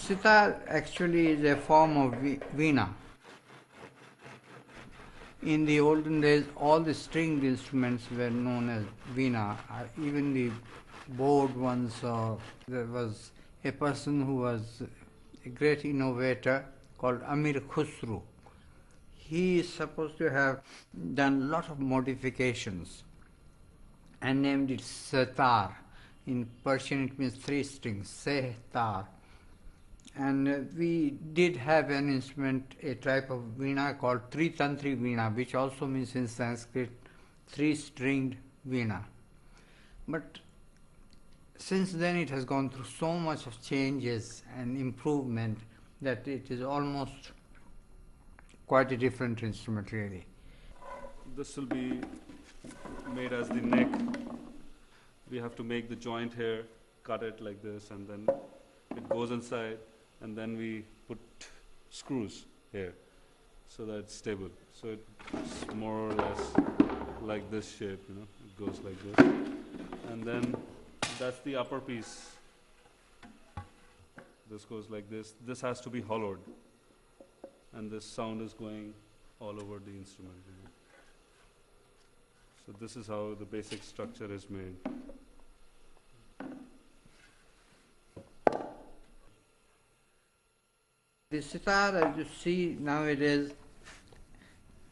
Sitar actually is a form of veena. In the olden days, all the stringed instruments were known as veena. Even the bowed ones. There was a person who was a great innovator called Amir Khusru. He is supposed to have done a lot of modifications and named it Sitar. In Persian it means three strings, Sitar. And we did have an instrument, a type of veena called Tritantri veena, which also means in Sanskrit three-stringed veena. But since then it has gone through so much of changes and improvement that it is almost quite a different instrument really. This will be made as the neck. We have to make the joint here, cut it like this, and then it goes inside, and then we put screws here so that it's stable. So it's more or less like this shape, you know, it goes like this. And then that's the upper piece. This goes like this. This has to be hollowed, and this sound is going all over the instrument. You know. So this is how the basic structure is made. The sitar, as you see nowadays,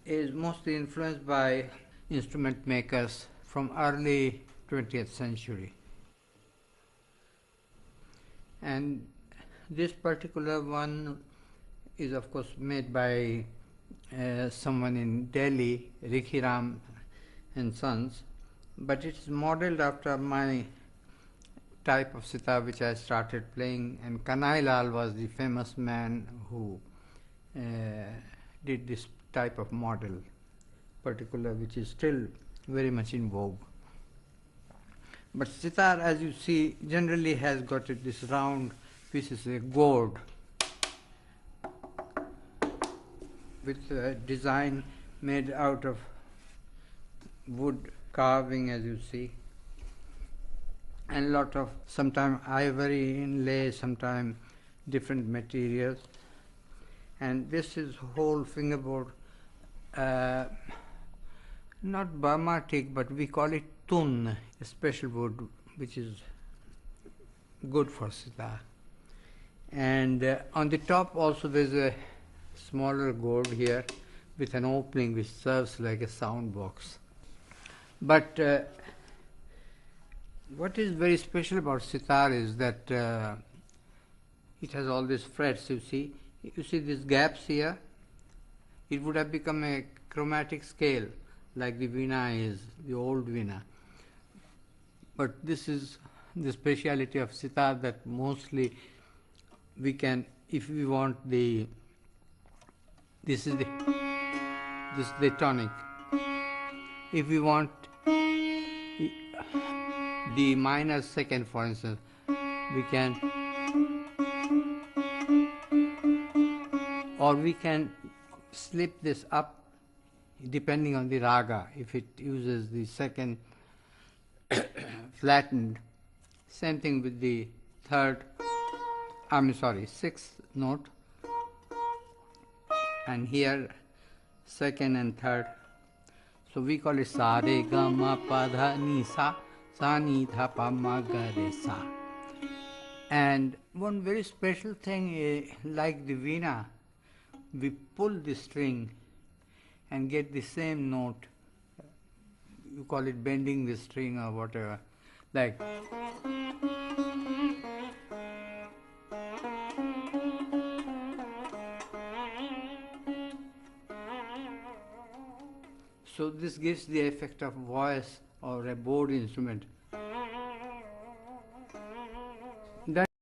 is mostly influenced by instrument makers from early 20th century. And this particular one is of course made by someone in Delhi, Rikhiram and Sons, but it is modeled after my type of sitar which I started playing, and Kanai Lal was the famous man who did this type of model particular, which is still very much in vogue. But sitar, as you see, generally has got this round piece, is a gourd with a design made out of wood carving, as you see, and a lot of sometimes ivory inlay, sometimes different materials. And this is whole fingerboard, not Burma teak, but we call it tun, a special wood which is good for sitar. And on the top also there is a smaller gourd here with an opening which serves like a sound box. But what is very special about sitar is that it has all these frets, you see. You see these gaps here? It would have become a chromatic scale like the veena is, the old veena. But this is the speciality of sitar, that mostly we can, if we want the, this is the tonic. If we want the minor second, for instance, we can, or we can slip this up depending on the raga. If it uses the second flattened, same thing with the sixth note, and here second and third. So we call it sa re ga ma pa dha ni sa, sa ni dha pa ma ga re sa. And one very special thing is, like the veena, we pull the string and get the same note. You call it bending the string or whatever, like. So this gives the effect of voice or a bowed instrument.